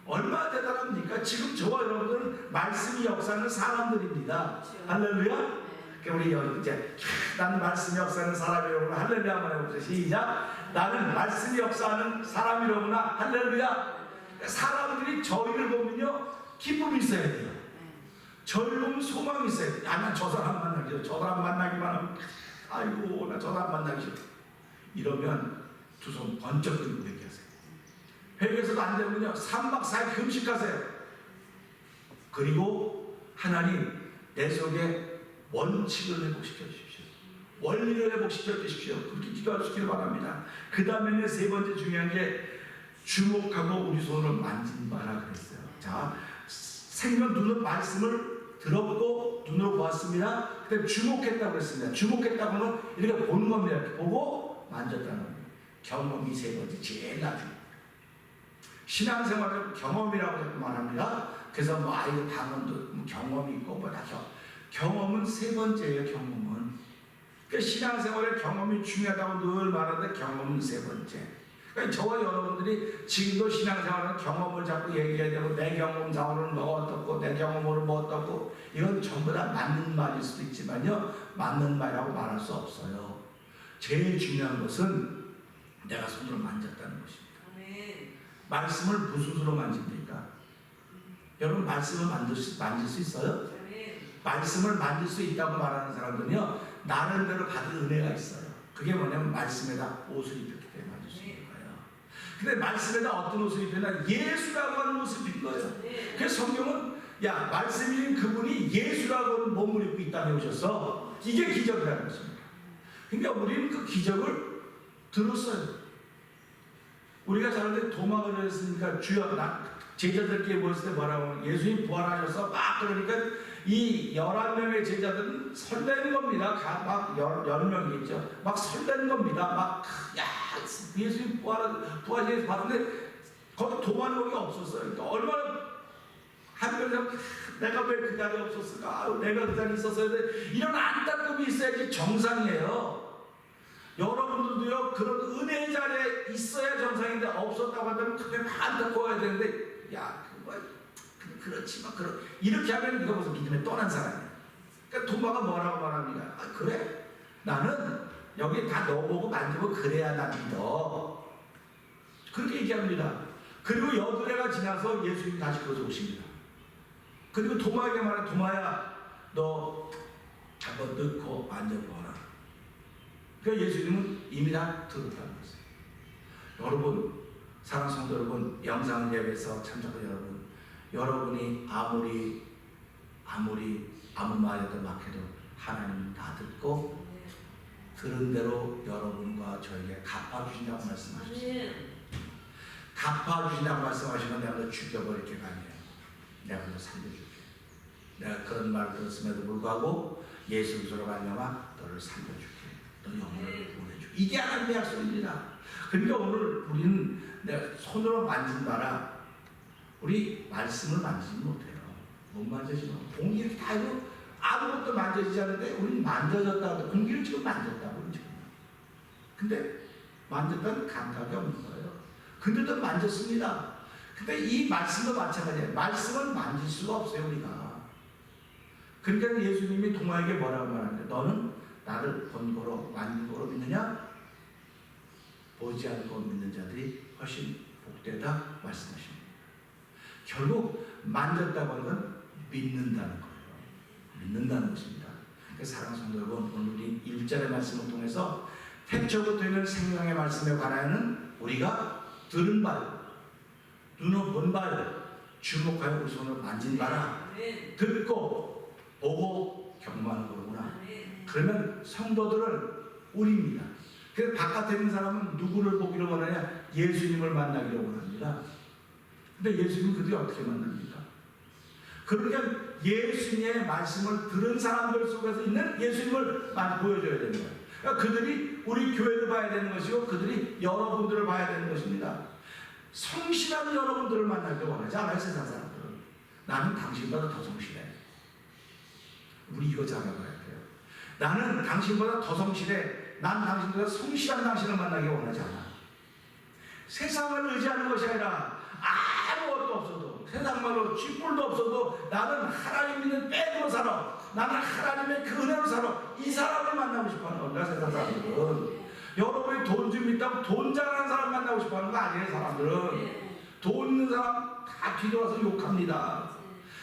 얼마나 대단합니까? 지금 저와 여러분들은 말씀이 역사하는 사람들입니다. 할렐루야. 우리 이제 나는 말씀이 역사하는 사람이로구나. 할렐루야 한번 해보세요. 시작. 나는 말씀이 역사하는 사람이로구나. 할렐루야. 사람들이 저희를 보면요 기쁨이 있어야 돼요. 저희를 보면 소망이 있어야 돼요. 나 저 사람 만나기 싫어. 저 사람 만나기만 하면 아이고 나 저 사람 만나기 싫어. 이러면 두 손 번쩍 들고 회개하세요. 회개해서도 안 되면요 3박 4일 금식하세요. 그리고 하나님 내 속에 원칙을 회복시켜 주십시오. 원리를 회복시켜 주십시오. 그렇게 기도하시길 바랍니다. 그 다음에는 세 번째 중요한 게 주목하고 우리 손을 만진봐라 그랬어요. 자, 생명 눈으로 말씀을 들었고 눈으로 보았습니다. 그다음에 주목했다고 그랬습니다. 주목했다고는 이렇게 보는 겁니다. 이렇게 보고 만졌다는 겁니다. 경험이 세 번째 제일 나중에 신앙생활을 경험이라고 말합니다. 그래서 이거 방언도 경험이 있고 경험은 세 번째예요. 경험은 그러니까 신앙생활의 경험이 중요하다고 늘 말하는데 경험은 세 번째. 그러니까 저와 여러분들이 지금도 신앙생활은 경험을 자꾸 얘기해야 되고 내 경험상으로는 뭐가 어떻고 내 경험으로 뭐 어떻고 이건 전부 다 맞는 말일 수도 있지만요 맞는 말이라고 말할 수 없어요. 제일 중요한 것은 내가 손으로 만졌다는 것입니다. 말씀을 무슨 수로 만집니까? 여러분 말씀을 만질 수 있어요? 말씀을 만질 수 있다고 말하는 사람들은요 나름대로 받은 은혜가 있어요. 그게 뭐냐면 말씀에다 옷을 입혔기 때문에 만질 수 있는 거예요. 근데 말씀에다 어떤 옷을 입혔나? 예수라고 하는 옷을 입힌 거예요. 그래서 성경은 야 말씀인 그분이 예수라고 하는 몸을 입고 이 땅에 오셨어. 이게 기적이라는 것입니다. 그러니까 우리는 그 기적을 들었어요. 우리가 자는데 도망을 했으니까 주여 제자들끼리 모였을 때 뭐라고 예수님 부활하셔서 막 그러니까 이 11명의 제자들은 설레는 겁니다. 막 10명이겠죠. 막 설레는 겁니다. 야 예수님 부활해서 봤는데 거기 도망가기가 없었어요. 그러니까 얼마나 한 명이랑 내가 왜 그 자리에 없었을까? 내가 그 자리에 있었어야 돼. 이런 안타까움이 있어야지 정상이에요. 여러분들도요 그런 은혜의 자리에 있어야 정상인데 없었다고 한다면 그게 반드거워야 되는데 야 그거 그렇지만 이렇게 하면 이거 무슨 믿음에 떠난 사람이야. 그러니까 도마가 뭐라고 말합니까? 아 그래? 나는 여기 다 넣어보고 만지고 그래야 나 믿어. 그렇게 얘기합니다. 그리고 여드레가 지나서 예수님이 다시 거기서 오십니다. 그리고 도마에게 말해 도마야 너 한번 넣고 만져보라. 그러니까 예수님은 이미 다 들었다는 거죠. 여러분 사랑하는 성도 여러분 영상 예배에서 참석한 여러분이 아무리 아무 말에도 막해도 하나님은 다 듣고 들은 대로 여러분과 저에게 갚아주신다고 말씀하셨어요. 갚아주신다고 말씀하시면 내가 너 죽여버릴 게가 아니에요. 내가 너 살려줄게. 내가 그런 말을 들었음에도 불구하고 예수 그리스도로 말미암아 너를 살려줄게. 너 영혼을 보내줄게. 이게 하나님의 약속입니다. 그러니까 오늘 우리는 내가 손으로 만진 바라 우리 말씀을 만지지 못해요. 못 만져지면 공기 이렇게 다 해도 아무것도 만져지지 않는데 우리는 만져졌다고 공기를 지금 만졌다고 지금. 근데 만졌다는 감각이 없는 거예요. 근데도 만졌습니다. 근데 이 말씀도 마찬가지예요. 말씀은 만질 수가 없어요 우리가. 그러니까 예수님이 동화에게 뭐라고 말하는데 너는 나를 본 거로 만진 거로 믿느냐? 보지 않고 믿는 자들이 훨씬 복되다 말씀하십니다. 결국 만졌다고 하는 건 믿는다는 거예요. 믿는다는 것입니다. 그래서 사랑하는 성도 여러분 오늘 우리 1절의 말씀을 통해서 태초부터 있는 생명의 말씀에 관하여는 우리가 들은 바 눈으로 본 바를 주목하여 우리 손을 만진 바라 듣고 보고 경험하는 거구나. 그러면 성도들은 우리입니다. 그래서 바깥에 있는 사람은 누구를 보기를 원하냐? 예수님을 만나기를 원합니다. 근데 예수님은 그들이 어떻게 만납니까? 그러니까 예수님의 말씀을 들은 사람들 속에서 있는 예수님을 보여줘야 되는 거예요. 그러니까 그들이 우리 교회를 봐야 되는 것이고 그들이 여러분들을 봐야 되는 것입니다. 성실한 여러분들을 만나길 원하지 않아요 세상 사람들은. 나는 당신보다 더 성실해. 우리 이거 잘 알아봐야 돼요. 나는 당신보다 더 성실해. 난 당신보다 성실한 당신을 만나길 원하지 않아. 세상을 의지하는 것이 아니라 아무것도 없어도 세상말로 쥐뿔도 없어도 나는 하나님 믿는 빼드로 살아. 나는 하나님의 그 은혜로 살아. 이 사람을 만나고 싶어하는 겁니다. 세상 사람들은. 여러분이 돈 좀 있다고 돈 잘하는 사람 만나고 싶어하는 거 아니에요. 사람들은. 돈 있는 사람 다 뒤돌아서 욕합니다.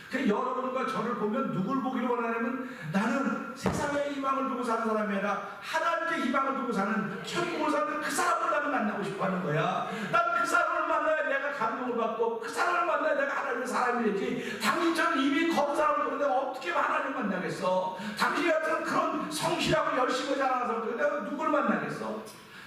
그러니까 여러분과 저를 보면 누굴 보기를 원하냐면 나는 세상의 희망을 두고 사는 사람이 아니라 하나님의 희망을 두고 사는 천국을 사는 그 사람을 나는 만나고 싶어하는 거야. 난 그 사람을 만나야 내가 감동을 받고 그 사람을 만나야 내가 하나님의 사람이 되지. 당신처럼 이미 거룩 사람을 보는데 어떻게 하나님을 만나겠어. 당신 같은 그런 성실하고 열심히 잘하는 사람들 내가 누굴 만나겠어.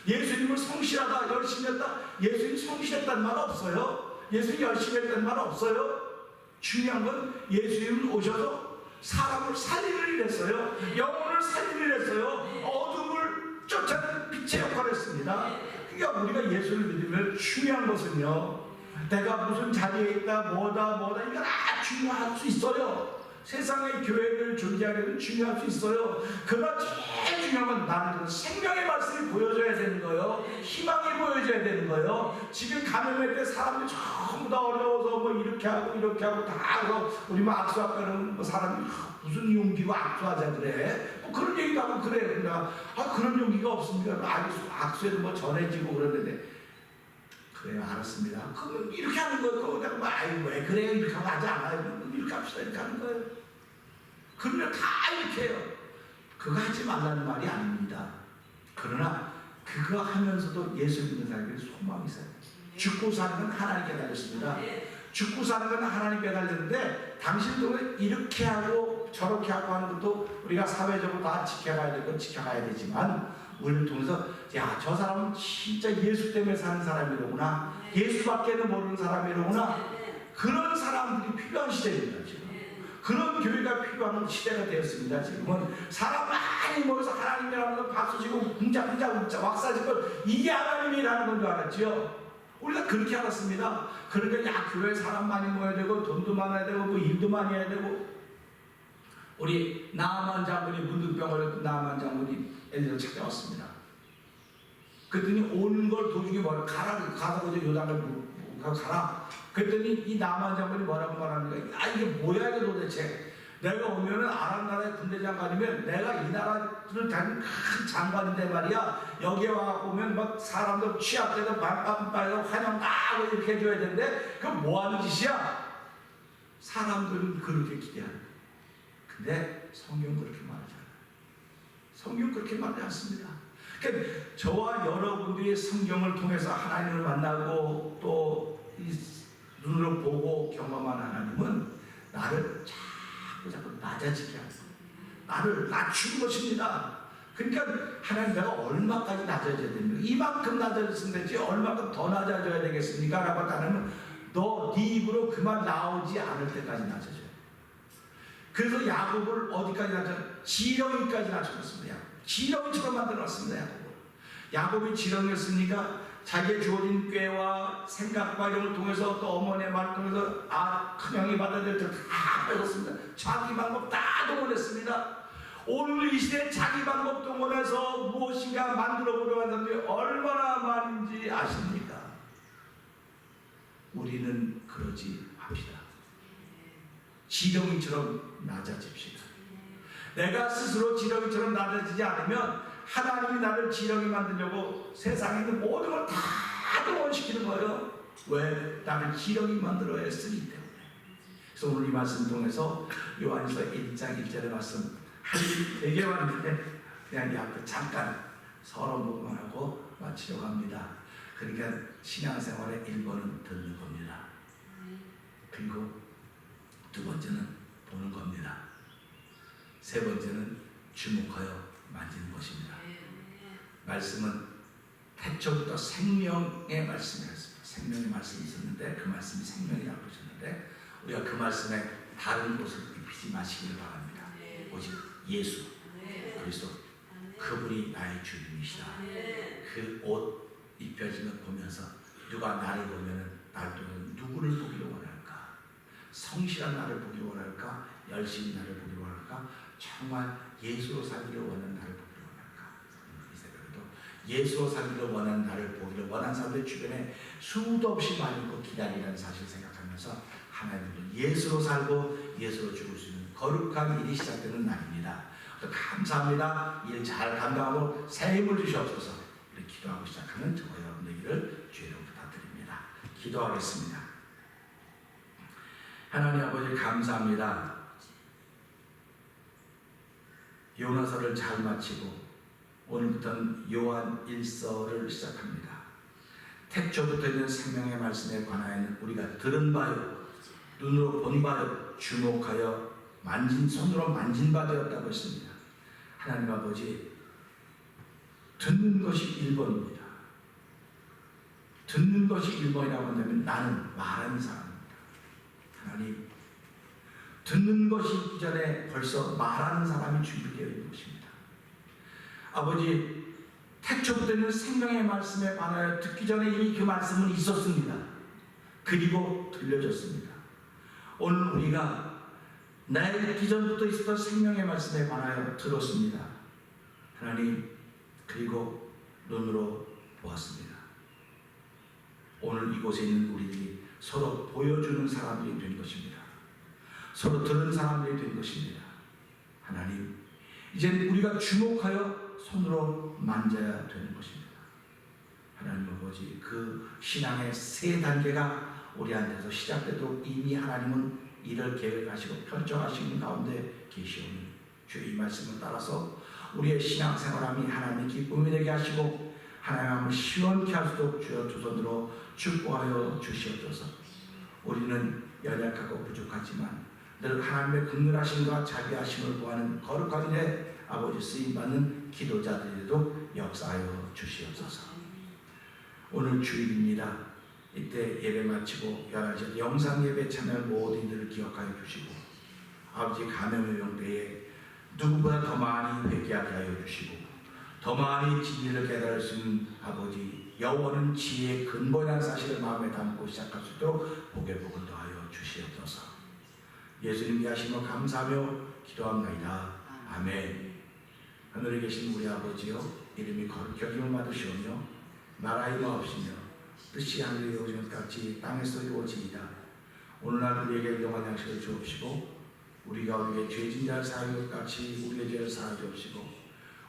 예수님을 성실하다 열심히 했다. 예수님 성실했다는 말 없어요. 예수님 열심히 했다는 말 없어요. 중요한 건 예수님은 오셔서 사람을 살리는 일 했어요. 영혼을 살리는 일 했어요. 어둠을 쫓아내는 빛의 역할을 했습니다. 그러니까 우리가 예수를 믿으면 중요한 것은요. 내가 무슨 자리에 있다 뭐다 이거 다 중요할 수 있어요. 세상의 교회를 존재하려면 중요할 수 있어요. 그러나 제일 중요한 건 나는 그 생명의 말씀이 보여줘야 되는 거예요. 희망이 보여줘야 되는 거예요. 지금 감염할 때 사람들이 전부 다 어려워서 뭐 이렇게 하고 다 하고 우리 뭐 악수할까는 뭐 사람이 무슨 용기로 악수하자 그래. 뭐 그런 얘기도 하고 그래. 그러니까 그런 용기가 없습니다. 악수에도 뭐 전해지고 그러는데 그래요 알았습니다. 그러면 이렇게 하는 거예요. 내가 뭐 왜 그래요 이렇게 하지 않아요. 이렇게 합시다 이렇게 하는 거예요. 그러면 다 이렇게 해요. 그거 하지 말라는 말이 아닙니다. 그러나 그거 하면서도 예수 믿는 사람에게 소망이 있어요. 죽고 사는 건 하나님께 달렸습니다. 죽고 사는 건 하나님께 달렸는데 당신들은 이렇게 하고 저렇게 하고 하는 것도 우리가 사회적으로 다 지켜가야 될 건 지켜가야 되지만 우리를 통해서 야 저 사람은 진짜 예수 때문에 사는 사람이로구나. 예수밖에는 모르는 사람이로구나. 그런 사람들이 필요한 시대입니다. 지금. 그런 교회가 필요한 시대가 되었습니다. 지금은 사람 많이 모여서 하나님이라고 박수치고 웅짝웅짝 왁사지고 이게 하나님이라는 건 줄 알았죠. 우리가 그렇게 알았습니다. 그러니까 야 교회 사람 많이 모여야 되고 돈도 많아야 되고 뭐 일도 많이 해야 되고 우리 나만 장군이 문득병 걸렸던 나만 장군이 엘리야를 찾아왔습니다. 그랬더니 오는 걸 도중에 뭐라 가라 가서 그저 요단을 가라. 그랬더니 이 나만 장군이 뭐라고 말합니까? 아 이게 뭐야 이게 도대체? 내가 오면은 아람 나라의 군대 장관이면 내가 이 나라를 다닌 큰 장관인데 말이야. 여기에 와 보면 막 사람들 취합돼서 반반반에서 환영하고 이렇게 해줘야 되는데 그 뭐하는 짓이야? 사람들은 그렇게 기대하는. 근데 성경 그렇게 말하잖아. 성경 그렇게 말하지 않습니다. 그러니까 저와 여러분들이 성경을 통해서 하나님을 만나고 또 이 눈으로 보고 경험한 하나님은 나를 자꾸 낮아지게 하고 나를 낮추는 것입니다. 그러니까 하나님 내가 얼마까지 낮아져야 됩니까? 이만큼 낮아졌으면 되지 얼마큼 더 낮아져야 되겠습니까? 라고 하면 너 네 입으로 그 말 나오지 않을 때까지 낮아져요. 그래서 야곱을 어디까지 낮춰? 지렁이까지 낮춰놨습니다. 지렁이처럼 만들어놨습니다. 야곱이 지렁이였으니까 자기의 주어진 꾀와 생각과 이런 걸 통해서 또 어머니의 말을 통해서 큰형이 받아들일 때 다 뺏었습니다. 자기 방법 다 동원했습니다. 오늘 이 시대에 자기 방법 동원해서 무엇인가 만들어 보려고 하는 사람들이 얼마나 많은지 아십니까? 우리는 그러지 맙시다. 지렁이처럼 낮아집시다. 내가 스스로 지렁이처럼 낮아지지 않으면 하나님이 나를 지렁이 만들려고 세상에 있는 모든 걸 다 동원시키는 거예요. 왜? 나를 지렁이 만들어야 쓰기 때문에. 그래서 오늘 이 말씀 통해서 요한일서 1장 1절의 말씀 할 일이 되게 많은데 그냥 이 앞에 잠깐 서론 부분만 하고 마치려고 합니다. 그러니까 신앙생활의 1번은 듣는 겁니다. 그리고 두 번째는 보는 겁니다. 세 번째는 주목하여 만지는 것입니다. 말씀은 태초부터 생명의 말씀이었습니다. 생명의 말씀이 있었는데 그 말씀이 생명이라고 그러셨는데 우리가 그 말씀에 다른 곳을 입히지 마시기를 바랍니다. 오직 예수 그리스도 그분이 나의 주님이시다. 그 옷 입혀진 것 보면서 누가 나를 보면은 나를 보면 누구를 보기를 원할까? 성실한 나를 보기를 원할까? 열심히 나를 보기를 원할까? 정말 예수로 살기를 원하는 나를 보기를 원할까? 이 새벽에도 예수로 살기를 원하는 나를 보기를 원하는 사람들 주변에 수도 없이 많이 있고 기다리라는 사실을 생각하면서 하나님도 예수로 살고 예수로 죽을 수 있는 거룩한 일이 시작되는 날입니다. 감사합니다. 일 잘 감당하고 새 힘을 주시옵소서. 우리 기도하고 시작하는 저와 여러분들에게를 주의로 부탁드립니다. 기도하겠습니다. 하나님 아버지 감사합니다. 요나서를 잘 마치고 오늘부터는 요한 1서를 시작합니다. 태초부터 있는 생명의 말씀에 관하여는 우리가 들은 바요 눈으로 본 바요 주목하여 만진 손으로 만진 바 되었다고 했습니다. 하나님 아버지 듣는 것이 1번입니다. 듣는 것이 1번이라고 한다면 나는 말하는 사람입니다. 하나님 듣는 것이 있기 전에 벌써 말하는 사람이 준비되어 있는 것입니다. 아버지 태초부터 있는 생명의 말씀에 관하여 듣기 전에 이미 그 말씀은 있었습니다. 그리고 들려졌습니다. 오늘 우리가 나 있기 전부터 있었던 생명의 말씀에 관하여 들었습니다. 하나님 그리고 눈으로 보았습니다. 오늘 이곳에 있는 우리들이 서로 보여주는 사람들이 된 것입니다. 서로 들은 사람들이 된 것입니다. 하나님 이제 우리가 주목하여 손으로 만져야 되는 것입니다. 하나님 아버지 그 신앙의 세 단계가 우리한테서 시작되도록 이미 하나님은 이를 계획하시고 편정하시는 가운데 계시오니 주의 말씀을 따라서 우리의 신앙생활함이 하나님의 기쁨이 되게 하시고 하나님을 시원케 할 수 있도록 주여 두 손으로 축복하여 주시옵소서. 우리는 연약하고 부족하지만 늘 하나님의 긍휼하심과 자비하심을 구하는 거룩한 일에 아버지 쓰임받는 기도자들에도 역사하여 주시옵소서. 오늘 주일입니다. 이때 예배 마치고 11시 영상 예배 참여할 모든 이들을 기억하여 주시고 아버지 감염의 병때에 누구보다 더 많이 회개하게 하여 주시고 더 많이 진리를 깨달을 수 있는 아버지 영원한 지혜의 근본이라는 사실을 마음에 담고 시작할 수 있도록 복의 복을 더하여 주시옵소서. 예수님께 하심을 감사하며 기도합니다. 아멘. 하늘에 계신 우리 아버지여 이름이 거룩히 여김을 받으시오며 나라의 마옵시며 뜻이 하늘에 이루어진 것 같이 땅에서 이루어지이다. 오늘날 우리에게 일용할 양식을 주옵시고 우리가 우리에게 죄진 자를 사하는 것 같이 우리의 죄를 사하여 주옵시고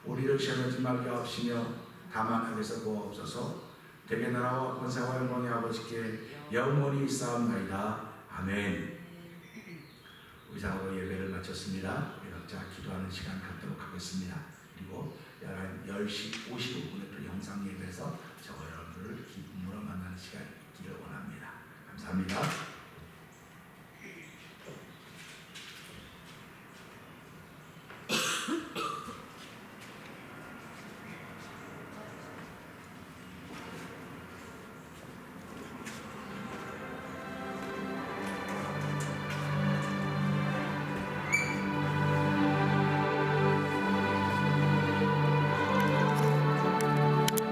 우리를 시험에 들지 말게 하옵시며 다만 악에서 구하옵소서. 대개 나라와 권세와 영광의 아버지께 영원히 있사옵나이다. 아멘. 의상으로 예배를 마쳤습니다. 우리 각자 기도하는 시간 갖도록 하겠습니다. 그리고 10시 55분에 또 영상 예배에서 저 여러분을 기쁨으로 만나는 시간 있기를 원합니다. 감사합니다.